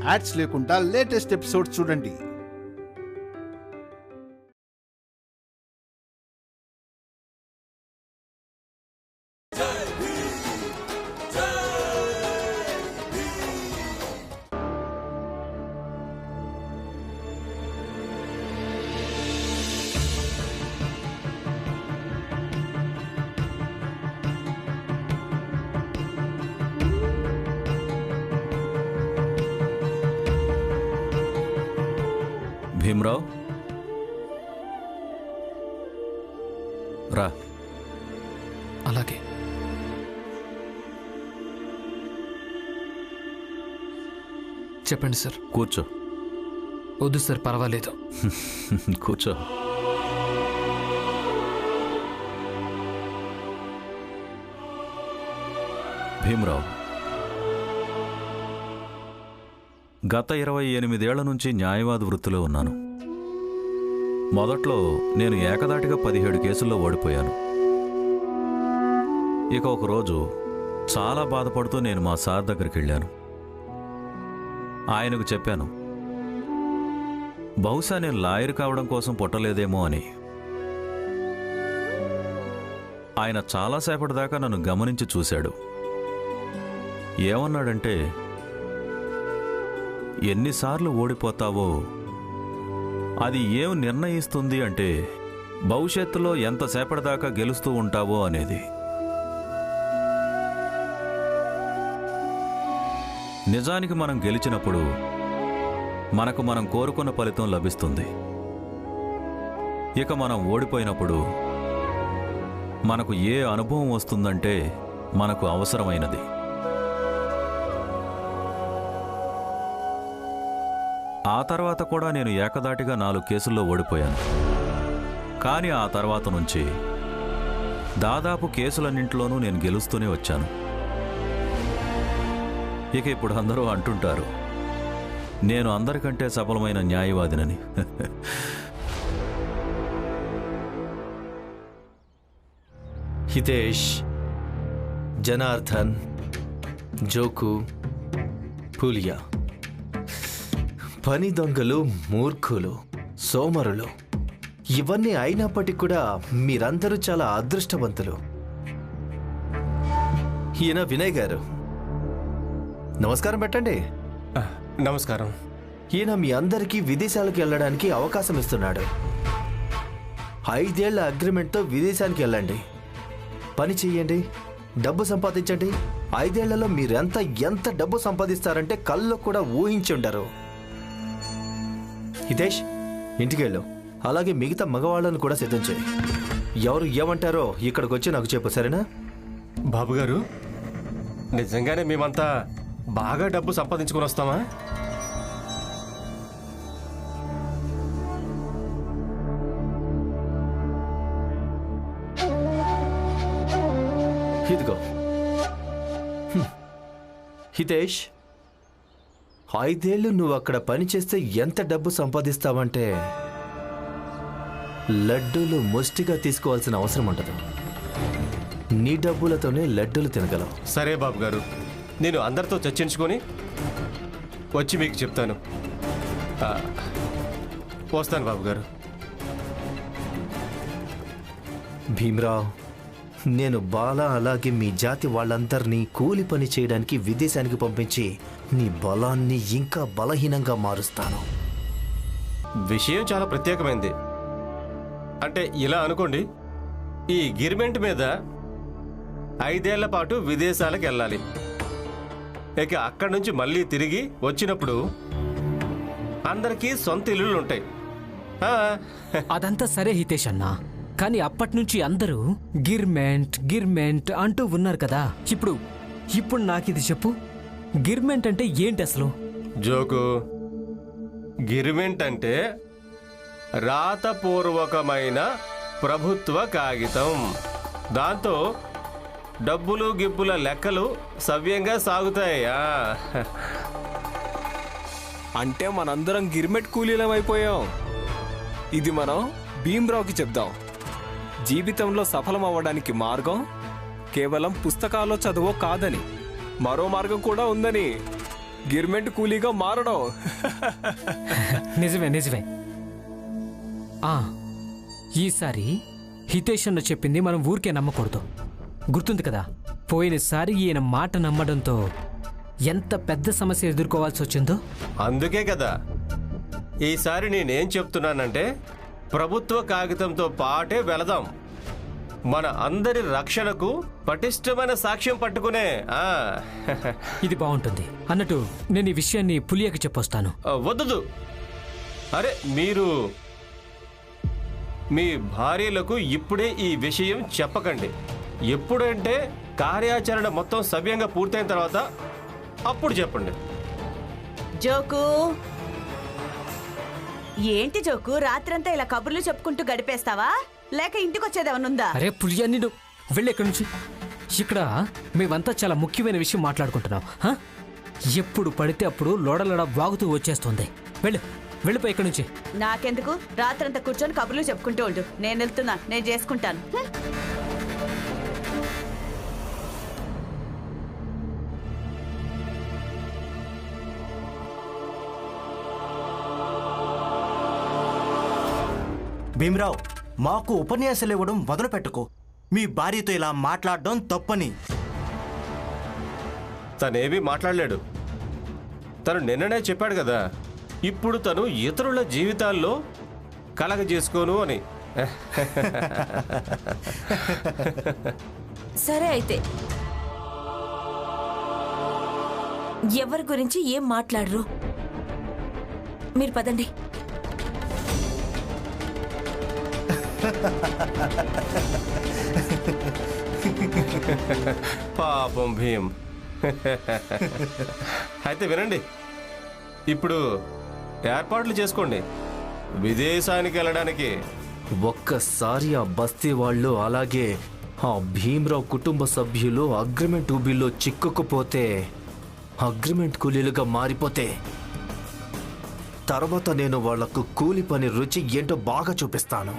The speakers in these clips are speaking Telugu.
యాడ్స్ లేకుండా లేటెస్ట్ ఎపిసోడ్స్ చూడండి. భీమరావు రా. అలాగే. చెప్పండి సార్. కూర్చో. వద్దు సార్, పర్వాలేదు. కూర్చో. భీమరావు, గత 28 ఏళ్ల నుంచి న్యాయవాద వృత్తిలో ఉన్నాను. మొదట్లో నేను ఏకదాటిగా 17 కేసుల్లో ఓడిపోయాను. ఇక ఒకరోజు చాలా బాధపడుతూ నేను మా సార్ దగ్గరికి వెళ్ళాను. ఆయనకు చెప్పాను, బహుశా నేను లాయర్ కావడం కోసం పుట్టలేదేమో అని. ఆయన చాలాసేపటి దాకా నన్ను గమనించి చూశాడు. ఏమన్నాడంటే, ఎన్నిసార్లు ఓడిపోతావో అది ఏం నిర్ణయిస్తుంది అంటే భవిష్యత్తులో ఎంతసేపటిదాకా గెలుస్తూ ఉంటావో అనేది. నిజానికి మనం గెలిచినప్పుడు మనకు మనం కోరుకున్న ఫలితం లభిస్తుంది. ఇక మనం ఓడిపోయినప్పుడు మనకు ఏ అనుభవం వస్తుందంటే మనకు అవసరమైనది. ఆ తర్వాత కూడా నేను ఏకదాటిగా 4 కేసుల్లో ఓడిపోయాను. కానీ ఆ తర్వాత నుంచి దాదాపు కేసులన్నింటిలోనూ నేను గెలుస్తూనే వచ్చాను. ఇక ఇప్పుడు అందరూ అంటుంటారు, నేను అందరికంటే సఫలమైన న్యాయవాదినని. హితేష్, జనార్దన్, జోకు, పూలియా పని దొంగలు, మూర్ఖులు, సోమరులు, ఇవన్నీ అయినప్పటికీ కూడా మీరందరూ చాలా అదృష్టవంతులు. ఈయన వినయ్ గారు, నమస్కారం పెట్టండి. నమస్కారం. ఈయన మీ అందరికీ విదేశాలకు వెళ్ళడానికి అవకాశం ఇస్తున్నాడు. 5 ఏళ్ల అగ్రిమెంట్తో విదేశానికి వెళ్ళండి, పని చెయ్యండి, డబ్బు సంపాదించండి. 5 ఏళ్లలో ఎంత డబ్బు సంపాదిస్తారంటే కళ్ళు కూడా ఊహించుండరు. హితేష్, ఇంటికి వెళ్ళు. అలాగే మిగతా మగవాళ్ళను కూడా సిద్ధం చేయి. ఎవరు ఏమంటారో ఇక్కడికి వచ్చి నాకు చెప్పు, సరేనా? బాబు గారు, నిజంగానే మేమంతా బాగా డబ్బు సంపాదించుకుని వస్తామా? ఇదిగో హితేష్, 5 ఏళ్ళు నువ్వు అక్కడ పని చేస్తే ఎంత డబ్బు సంపాదిస్తావంటే లడ్డూలు ముష్టిగా తీసుకోవాల్సిన అవసరం ఉండదు. నీ డబ్బులతోనే లడ్డూలు తినగలవు. సరే బాబు గారు, నేను అందరితో చర్చించుకొని వచ్చి మీకు చెప్తాను. వస్తాను బాబు గారు. భీమరావ్, నేను బాలా అలాగే మీ జాతి వాళ్ళందరినీ కూలి పని చేయడానికి విదేశానికి పంపించి నీ బలాన్ని ఇంకా బలహీనంగా మారుస్తాను. విషయం చాలా ప్రత్యేకమైంది. అంటే ఇలా అనుకోండి, ఈ అగ్రిమెంట్ మీద 5 ఏళ్ల పాటు విదేశాలకు వెళ్ళాలి. ఇక అక్కడి నుంచి మళ్ళీ తిరిగి వచ్చినప్పుడు అందరికీ సొంత ఇల్లులు ఉంటాయి. అదంతా సరే హితేష్ అన్నా, కానీ అప్పటి నుంచి అందరూ గిర్మెంట్ అంటూ ఉన్నారు కదా. ఇప్పుడు నాకిది చెప్పు, గిర్మెంట్ అంటే ఏంటి అసలు? జోకు, గిర్మెంట్ అంటే రాతపూర్వకమైన ప్రభుత్వ కాగితం. దాంతో డబ్బులు గిబ్బుల లెక్కలు సవ్యంగా సాగుతాయా? అంటే మనందరం గిర్మెంట్ కూలీలం అయిపోయాం. ఇది మనం భీమ్రావుకి చెప్దాం. జీవితంలో సఫలం అవ్వడానికి మార్గం కేవలం పుస్తకాల్లో చదువో కాదని, మరో మార్గం కూడా ఉందని. గిర్మెంట్ కూలీగా మారడం. నిజమే నిజమే. ఈసారి హితేష్ అన్న చెప్పింది మనం ఊరికే నమ్మకూడదు. గుర్తుంది కదా, పోయినసారి ఈయన మాట నమ్మడంతో ఎంత పెద్ద సమస్య ఎదుర్కోవాల్సి వచ్చిందో. అందుకే కదా ఈసారి నేనేం చెప్తున్నానంటే ప్రభుత్వ కాగితంతో పాటే వెళదాం. మన అందరి రక్షణకు పటిష్టమైన సాక్ష్యం పట్టుకునే. ఇది బాగుంటుంది. అన్నట్టు నేను ఈ విషయాన్ని పులియకి చెప్పొస్తాను. వద్దు. అరే, మీరు మీ భార్యలకు ఇప్పుడే ఈ విషయం చెప్పకండి. ఎప్పుడంటే కార్యాచరణ మొత్తం సవ్యంగా పూర్తయిన తర్వాత అప్పుడు చెప్పండి. జోకు, ఏంటి జోకు, రాత్రంతా ఇలా కబుర్లు చెప్పుకుంటూ గడిపేస్తావా లేక ఇంటికి వచ్చేదేమనుందా? అరే పులియా, నేను వెళ్ళి ఎక్కడి నుంచి. ఇక్కడ మేమంతా చాలా ముఖ్యమైన విషయం మాట్లాడుకుంటున్నాం. ఎప్పుడు పడితే అప్పుడు లోడలోడ వాగుతూ వచ్చేస్తుంది. వెళ్ళిపోయి ఇక్కడి నుంచి. నాకెందుకు, రాత్రంతా కూర్చొని కబుర్లు చెప్పుకుంటూ ఉండు. నేను వెళ్తున్నా, నేను చేసుకుంటాను. భీమరావు, మాకు ఉపన్యాసాలు ఇవ్వడం మొదలు పెట్టుకో. మీ భార్యతో ఇలా మాట్లాడడం తప్పని. తనేమీ మాట్లాడలేడు. తను నిన్ననే చెప్పాడు కదా, ఇప్పుడు తను ఇతరుల జీవితాల్లో కలగజేసుకోను అని. సరే అయితే ఎవరి గురించి ఏం మాట్లాడరు, మీరు పదండి. పాపం భీమ్. అయితే వినండి, ఇప్పుడు ఏర్పాట్లు చేసుకోండి విదేశానికి వెళ్ళడానికి. ఒక్కసారి ఆ బస్తీ వాళ్ళు అలాగే ఆ భీమరావు కుటుంబ సభ్యులు అగ్రిమెంట్ ఊబిలో చిక్కుకుపోతే, అగ్రిమెంట్ కూలీలుగా మారిపోతే, తర్వాత నేను వాళ్లకు కూలి పని రుచి ఏంటో బాగా చూపిస్తాను.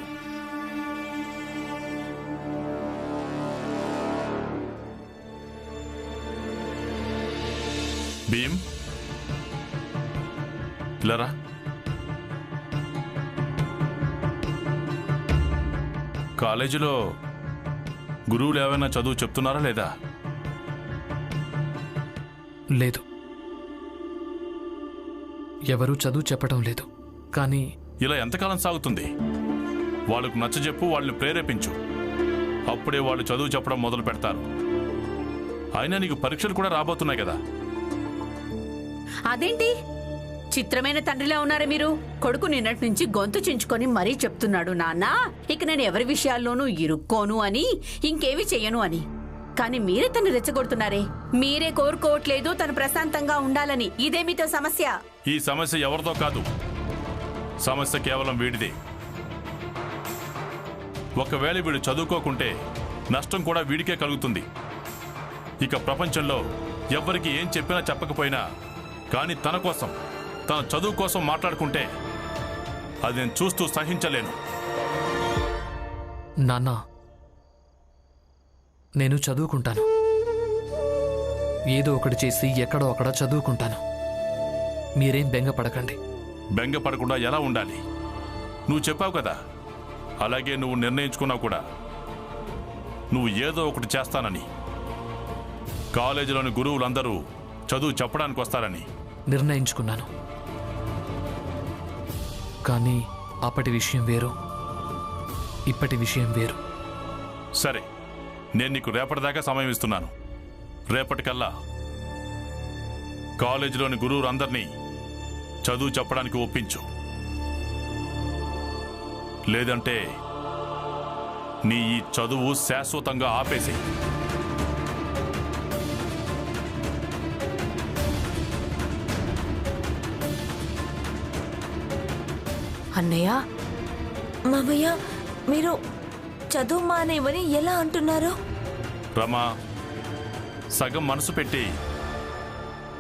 భీమ్, ఇలారా. కాలేజీలో గురువులు ఏమైనా చదువు చెప్తున్నారా లేదా? లేదు, ఎవరూ చదువు చెప్పడం లేదు. కానీ ఇలా ఎంతకాలం సాగుతుంది? వాళ్ళకు నచ్చజెప్పు, వాళ్ళని ప్రేరేపించు. అప్పుడే వాళ్ళు చదువు చెప్పడం మొదలు పెడతారు. అయినా నీకు పరీక్షలు కూడా రాబోతున్నాయి కదా. అదేంటి చిత్రమైన తండ్రిలా ఉన్నారా మీరు? కొడుకు నిన్నటి నుంచి గొంతు చించుకొని మరీ చెప్తున్నాడు, నాన్న ఇక నేను ఎవరి విషయాల్లోనూ ఇరుక్కోను అని, ఇంకేవి చెయ్యను అని. కానీ మీరే తను రెచ్చగొడుతున్నారే. మీరే కోరుకోవట్లేదు తను ప్రశాంతంగా ఉండాలని. ఇదే మీతో సమస్య. ఈ సమస్య ఎవరితో కాదు, సమస్య కేవలం వీడిదే. ఒకవేళ వీడు చదువుకోకుంటే నష్టం కూడా వీడికే కలుగుతుంది. ఇక ప్రపంచంలో ఎవ్వరికి ఏం చెప్పినా చెప్పకపోయినా కానీ తన కోసం, తన చదువు కోసం మాట్లాడుకుంటే అది నేను చూస్తూ సహించలేను. నాన్న, నేను చదువుకుంటాను. ఏదో ఒకటి చేసి ఎక్కడో అక్కడ చదువుకుంటాను. మీరేం బెంగపడకండి. బెంగపడకుండా ఎలా ఉండాలి? నువ్వు చెప్పావు కదా, అలాగే నువ్వు నిర్ణయించుకున్నావు కూడా, నువ్వు ఏదో ఒకటి చేస్తానని. కాలేజీలోని గురువులందరూ చదువు చెప్పడానికి వస్తారని నిర్ణయించుకున్నాను. కానీ అప్పటి విషయం వేరు, ఇప్పటి విషయం వేరు. సరే, నేను నీకు రేపటిదాకా సమయం ఇస్తున్నాను. రేపటికల్లా కాలేజీలోని గురువులందరినీ చదువు చెప్పడానికి ఒప్పించు. లేదంటే నీ ఈ చదువు శాశ్వతంగా ఆపేసి. అన్నయ్య, మామయ్య, మీరు చదువు మానేవని ఎలా అంటున్నారు? రమా, సగం మనసు పెట్టి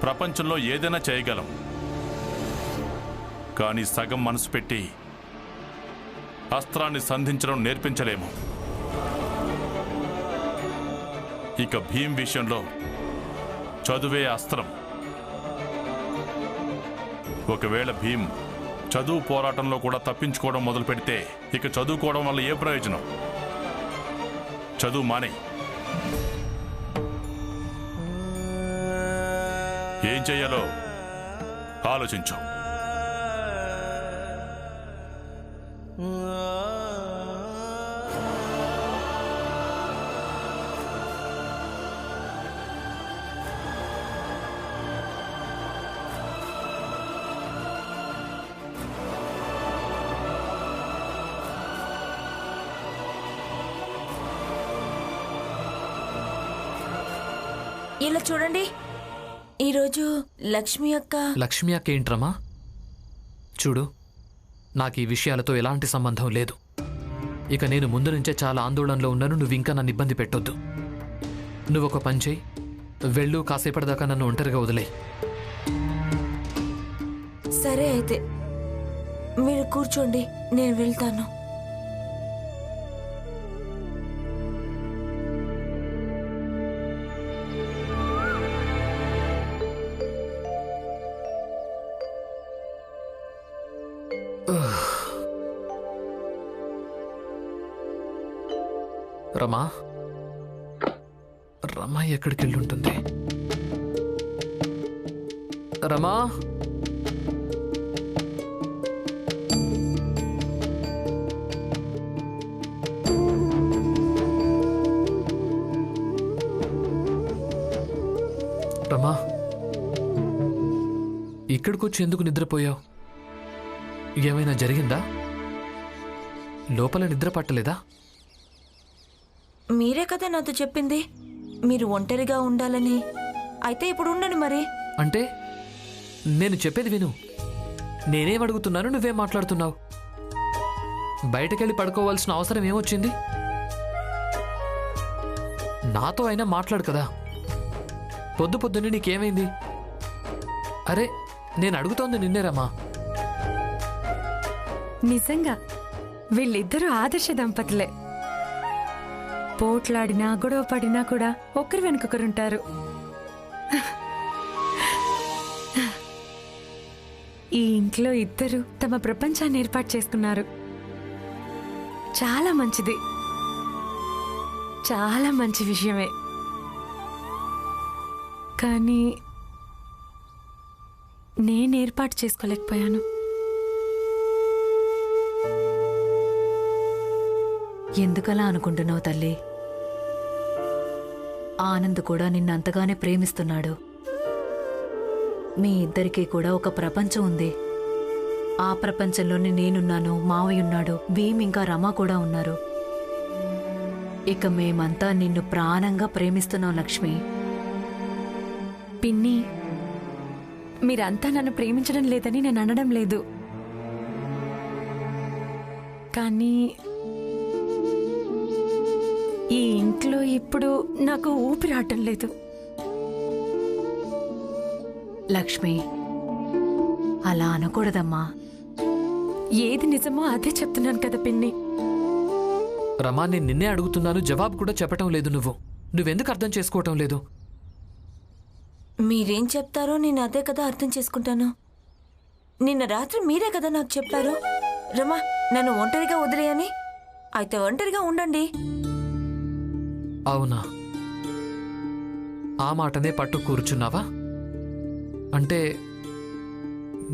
ప్రపంచంలో ఏదైనా చేయగలం. కానీ సగం మనసు పెట్టి అస్త్రాన్ని సంధించడం నేర్పించలేము. ఇక భీమ్ విషయంలో చదువే అస్త్రం. ఒకవేళ భీమ్ చదువు పోరాటంలో కూడా తప్పించుకోవడం మొదలు పెడితే ఇక చదువుకోవడం వల్ల ఏ ప్రయోజనం? చదువు మానే. ఏం చెయ్యాలో ఆలోచించు. ఇలా చూడండి, ఈరోజు లక్ష్మి అక్క ఏంట్రమ్మా? చూడు, నాకు ఈ విషయాలతో ఎలాంటి సంబంధం లేదు. ఇక నేను ముందు నుంచే చాలా ఆందోళనలో ఉన్నాను. నువ్వు ఇంకా నన్ను ఇబ్బంది పెట్టొద్దు. నువ్వు ఒక పని చేయి, వెళ్ళు, కాసేపటిదాకా నన్ను ఒంటరిగా వదిలే. సరే అయితే మీరు కూర్చోండి, నేను వెళ్తాను. రమా రమా ఎక్కడికి వెళ్ళుంటుంది? రమా, రమా, ఇక్కడికొచ్చి ఎందుకు నిద్రపోయావు? ఏమైనా జరిగిందా? లోపల నిద్ర పట్టలేదా? మీరే కదా నాతో చెప్పింది మీరు ఒంటరిగా ఉండాలని. అయితే ఇప్పుడు ఉండండి మరి. అంటే నేను చెప్పేది విను. నేనేం అడుగుతున్నాను, నువ్వేం మాట్లాడుతున్నావు? బయటకెళ్ళి పడుకోవాల్సిన అవసరం ఏమొచ్చింది? నాతో అయినా మాట్లాడు కదా. పొద్దున్నే నీకేమైంది? అరే, నేను అడుగుతోంది నిన్నేరమ్మా. నిజంగా వీళ్ళిద్దరూ ఆదర్శ దంపతులే. పోట్లాడినా గొడవ పడినా కూడా ఒకరి వెనుకొకరుంటారు. ఈ ఇంట్లో ఇద్దరు తమ ప్రపంచాన్ని ఏర్పాటు చేసుకున్నారు. చాలా మంచిది, చాలా మంచి విషయమే. కానీ నేను ఏర్పాటు చేసుకోలేకపోయాను. ఎందుకలా అనుకుంటున్నావు తల్లి? ఆనంద్ కూడా నిన్నంతగానే ప్రేమిస్తున్నాడు. మీ ఇద్దరికీ కూడా ఒక ప్రపంచం ఉంది. ఆ ప్రపంచంలోనే నేనున్నాను, మావయ్య ఉన్నాడు, భీమ్ ఇంకా రమ కూడా ఉన్నారు. ఇక మేమంతా నిన్ను ప్రాణంగా ప్రేమిస్తున్నాం లక్ష్మి. పిన్ని, మీరంతా నన్ను ప్రేమించడం లేదని నేను అనడం లేదు. కానీ ఈ ఇంట్లో ఇప్పుడు నాకు ఊపిరాటం లేదు. లక్ష్మి, అలా అనకూడదమ్మా. ఏది నిజమో అదే చెప్తున్నాను కదా పిన్ని. రమా, నేను నిన్నే అడుగుతున్నాను, జవాబు కూడా చెప్పటం లేదు. నువ్వెందుకు అర్థం చేసుకోవటం లేదు? మీరేం చెప్తారో నేను అదే కదా అర్థం చేసుకుంటాను. నిన్న రాత్రి మీరే కదా నాకు చెప్పారు, రమా నన్ను ఒంటరిగా వదిలేయని. అయితే ఒంటరిగా ఉండండి. అవునా? ఆ మాటనే పట్టు కూర్చున్నావా? అంటే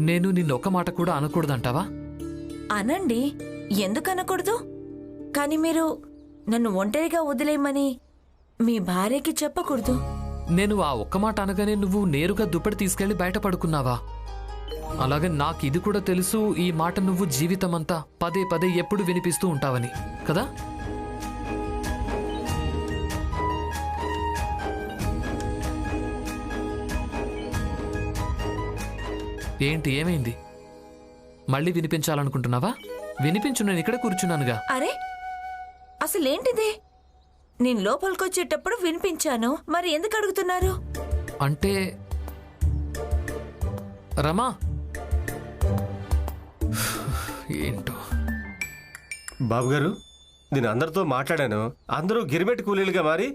నేను నిన్నొక్క మాట కూడా అనకూడదంటావా? అనండి, ఎందుకు అనకూడదు? కానీ మీరు నన్ను ఒంటరిగా వదిలేయమని మీ భార్యకి చెప్పకూడదు. నేను ఆ ఒక్క మాట అనగానే నువ్వు నేరుగా దుప్పటి తీసుకెళ్లి బయట పడుకున్నావా? అలాగే నాకు ఇది కూడా తెలుసు, ఈ మాట నువ్వు జీవితమంతా పదే పదే ఎప్పుడు వినిపిస్తూ ఉంటావని కదా? ఏంటి, ఏమైంది? మళ్ళీ వినిపించాలనుకుంటున్నావా? వినిపించు, నేను ఇక్కడ కూర్చున్నానుగా. అరే, అసలేంటిది? నేను లోపలికొచ్చేటప్పుడు వినిపించాను, మరి ఎందుకు అడుగుతున్నారు? అంటే రమా, ఏంటో. బాబుగారు, నేను అందరితో మాట్లాడాను. అందరూ గిరిమెట్ కూలీలుగా మారి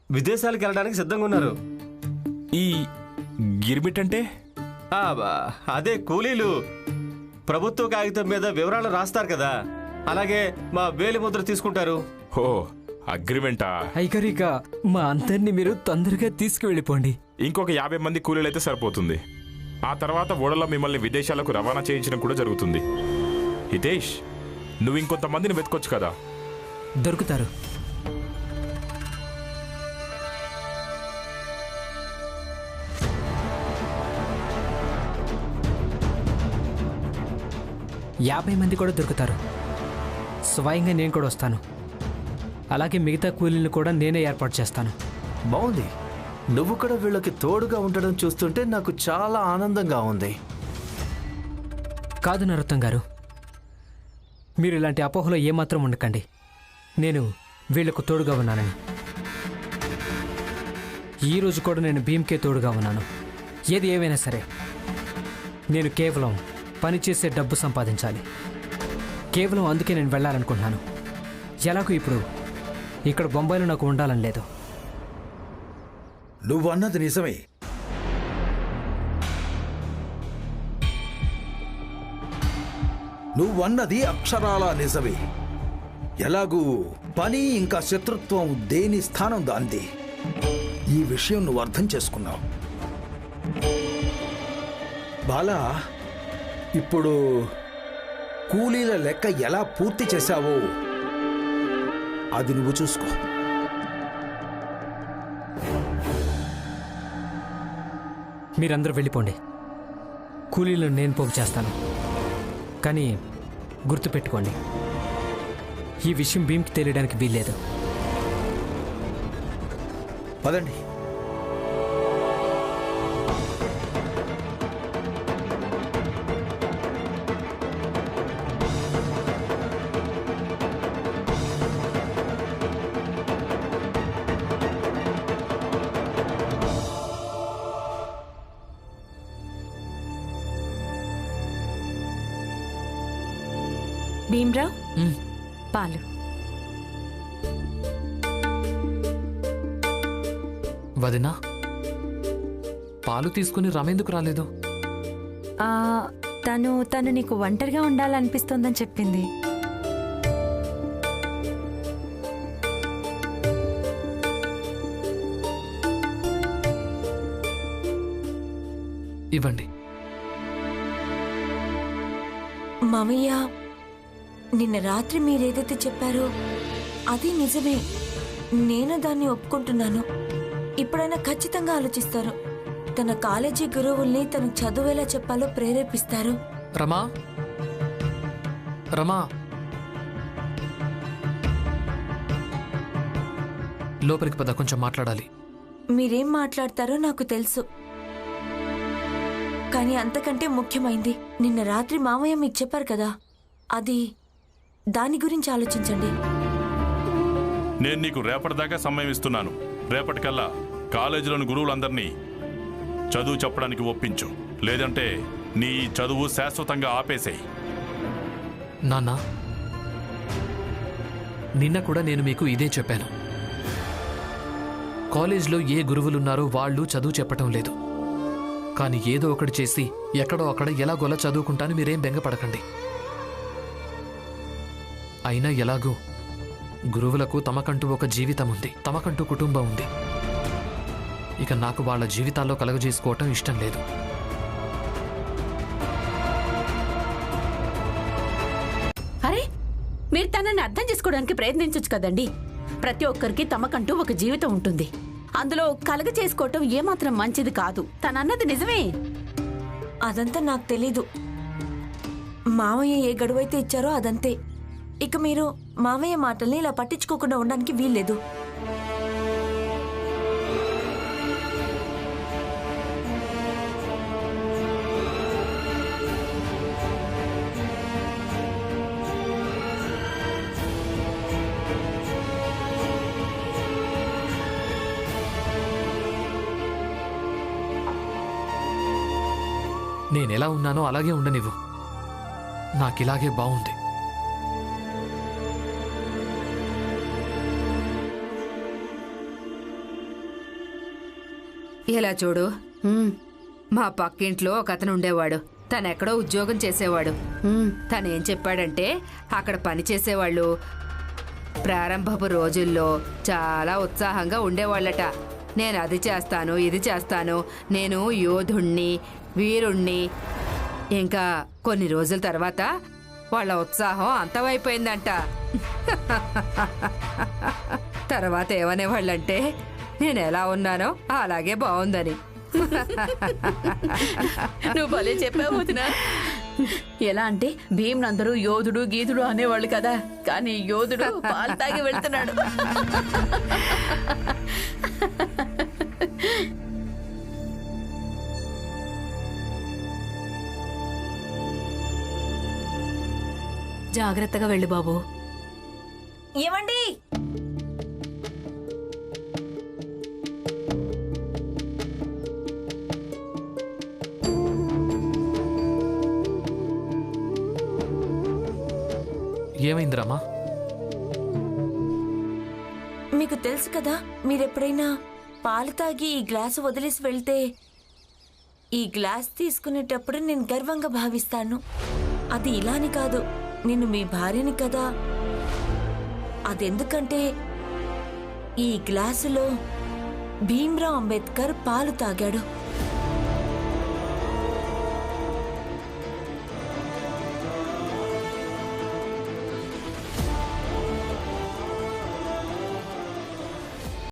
విదేశాలకు వెళ్ళడానికి సిద్ధంగా ఉన్నారు. ఈ గిరిమిట్ అంటే? అదే కూలీలు ప్రభుత్వ కాగితం మీద వివరాలు రాస్తారు కదా, అలాగే మా వేలి ముద్ర తీసుకుంటారు. ఓ అగ్రిమెంటా? ఐకరిక మా అందరినీ మీరు తొందరగా తీసుకువెళ్ళిపోండి. ఇంకొక 50 మంది కూలీలైతే సరిపోతుంది. ఆ తర్వాత ఓడలో మిమ్మల్ని విదేశాలకు రవాణా చేయించడం కూడా జరుగుతుంది. హితేష్, నువ్వు ఇంకొంతమందిని వెతుకొచ్చు కదా. దొరుకుతారు. యాభై మంది కూడా దొరుకుతారు. స్వయంగా నేను కూడా వస్తాను. అలాగే మిగతా కూలీలను కూడా నేనే ఏర్పాటు చేస్తాను. బాగుంది. నువ్వు కూడా వీళ్ళకి తోడుగా ఉండడం చూస్తుంటే నాకు చాలా ఆనందంగా ఉంది. కాదు నరోత్తం గారు, మీరు ఇలాంటి అపోహలో ఏమాత్రం ఉండకండి. నేను వీళ్లకు తోడుగా ఉన్నానని. ఈరోజు కూడా నేను భీమ్కే తోడుగా ఉన్నాను. ఏది ఏమైనా సరే నేను కేవలం పనిచేసే డబ్బు సంపాదించాలి. కేవలం అందుకే నేను వెళ్ళాలనుకుంటున్నాను. ఎలాగో ఇప్పుడు ఇక్కడ బొంబాయిలో నాకు ఉండాలని లేదు. నువ్వన్నది నిజమే. నువ్వన్నది అక్షరాలా నిజమే. ఎలాగూ పని ఇంకా శత్రుత్వం దేని స్థానం దాంది. ఈ విషయం నువ్వు అర్థం చేసుకున్నావు. బాలా, ఇప్పుడు కూలీల లెక్క ఎలా పూర్తి చేశావో అది నువ్వు చూసుకో. మీరందరూ వెళ్ళిపోండి. కూలీలను నేను పోగు చేస్తాను. కానీ గుర్తుపెట్టుకోండి, ఈ విషయం భీమ్కి తెలియడానికి వీల్లేదు. పదండి. భీమ్రావ్, పాలు. వదినా, పాలు తీసుకుని రమెందుకు రాలేదు? తను నీకు ఒంటరిగా ఉండాలనిపిస్తోందని చెప్పింది. ఇవ్వండి. మామయ్య, నిన్న రాత్రి మీరేదైతే చెప్పారో అది నిజమే. నేను దాన్ని ఒప్పుకుంటున్నాను. ఇప్పుడైనా ఖచ్చితంగా ఆలోచిస్తారు. తన కాలేజీ గురువుల్ని తను చదువేలా చెప్పాలో ప్రేరేపిస్తారు. రమా, రమా, లోపలికి పద, కొంచెం మాట్లాడాలి. మీరేం మాట్లాడతారో నాకు తెలుసు. కానీ అంతకంటే ముఖ్యమైంది, నిన్న రాత్రి మామయ్య మీకు చెప్పారు కదా, అది దాని గురించి ఆలోచించండి. నేను నీకు రేపటిదాకా సమయం ఇస్తున్నాను. రేపటికల్లా కాలేజీలోని గురువులందరినీ చదువు చెప్పడానికి ఒప్పించు. లేదంటే నీ చదువు శాశ్వతంగా ఆపేసేయి. నాన్న, నిన్న కూడా నేను మీకు ఇదే చెప్పాను. కాలేజ్లో ఏ గురువులున్నారో వాళ్ళు చదువు చెప్పటం లేదు. కానీ ఏదో ఒకటి చేసి ఎక్కడో అక్కడ ఎలాగోలా చదువుకుంటాను, మీరేం బెంగపడకండి. అయినా ఎలాగూ గురువులకు తమకంటూ ఒక జీవితం ఉంది, తమకంటూ కుటుంబం ఉంది. ఇక నాకు వాళ్ళ జీవితాల్లో కలగజేసుకోవటం ఇష్టం లేదు. అరే, మీరు తనని అర్థం చేసుకోవడానికి ప్రయత్నించొచ్చు కదండి. ప్రతి ఒక్కరికి తమకంటూ ఒక జీవితం ఉంటుంది. అందులో కలగ చేసుకోవటం ఏమాత్రం మంచిది కాదు. తనన్నది నిజమే. అదంతా నాకు తెలీదు. మామయ్య ఏ గడువైతే ఇచ్చారో అదంతే. ఇక మీరు మామయ్య మాటల్ని ఇలా పట్టించుకోకుండా ఉండడానికి వీల్లేదు. నేనెలా ఉన్నానో అలాగే ఉండనివ్వు. నాకిలాగే బాగుంది. ఎలా చూడు, మా పక్కింట్లో ఒక అతను ఉండేవాడు. తనెక్కడో ఉద్యోగం చేసేవాడు. తనేం చెప్పాడంటే అక్కడ పని చేసేవాళ్ళు ప్రారంభపు రోజుల్లో చాలా ఉత్సాహంగా ఉండేవాళ్ళట. నేను అది చేస్తాను, ఇది చేస్తాను, నేను యోధుణ్ణి, వీరుణ్ణి. ఇంకా కొన్ని రోజుల తర్వాత వాళ్ళ ఉత్సాహం అంతమైపోయిందంట. తర్వాత ఏమనేవాళ్ళంటే నేను ఎలా ఉన్నానో అలాగే బాగుందని. నువ్వు భలే చెప్పావు వదినా. ఎలా అంటే భీమ్నందరూ యోధుడు గీతుడు అనేవాళ్ళు కదా, కానీ యోధుడు పాలు తాగి వెళ్తున్నాడు. జాగ్రత్తగా వెళ్ళు బాబు. ఏమండి? ఏమైంది రమా? మీకు తెలుసు కదా, మీరెప్పుడైనా పాలు తాగి ఈ గ్లాసు వదిలేసి వెళ్తే ఈ గ్లాస్ తీసుకునేటప్పుడు నేను గర్వంగా భావిస్తాను. అది ఇలాని కాదు, నేను మీ భార్యని కదా. అదెందుకంటే ఈ గ్లాసులో భీమ్రావ్ అంబేద్కర్ పాలు తాగాడు.